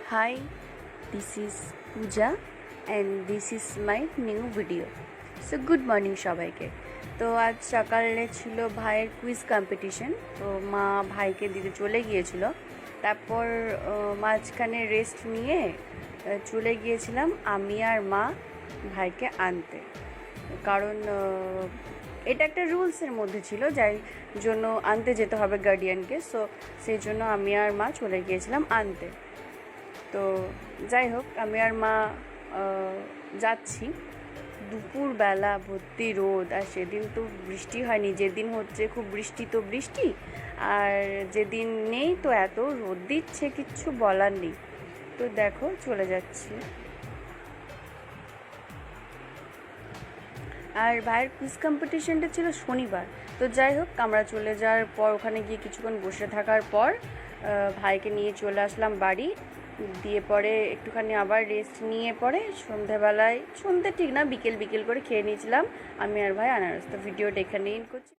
Hi, this is Pooja and this is my new video. So good morning সবাইকে। তো আজ সকালে ছিল ভাইয়ের কুইজ কম্পিটিশন। তো মা ভাইকে দিতে চলে গিয়েছিল। তারপর মাঝখানে রেস্ট নিয়ে চলে গিয়েছিলাম আমি আর মা ভাইকে আনতে, কারণ এটা একটা রুলসের মধ্যে ছিল, যাই জন্য আনতে যেতে হবে গার্ডিয়ানকে। সো সেই জন্য আমি আর মা চলে গিয়েছিলাম আনতে। তো যাই হোক, আমি আর মা যাচ্ছি, দুপুরবেলা ভর্তি রোদ, আর সেদিন তো বৃষ্টি হয়নি। যেদিন হচ্ছে খুব বৃষ্টি তো বৃষ্টি, আর যেদিন নেই তো এত রোদ দিচ্ছে, কিচ্ছু বলার নেই। তো দেখো চলে যাচ্ছি। আর ভাইয়ের কুইজ কম্পিটিশনটা ছিল শনিবার। তো যাই হোক, আমরা চলে যাওয়ার পর ওখানে গিয়ে কিছুক্ষণ বসে থাকার পর ভাইকে নিয়ে চলে আসলাম বাড়ি। দিয়ে পরে একটুখানি আবার রেস্ট নিয়ে পরে সন্ধে ঠিক না, বিকেল করে খেয়ে নিয়েছিলাম আমি আর ভাই আনারস। তো ভিডিওটা এখানেই করছি।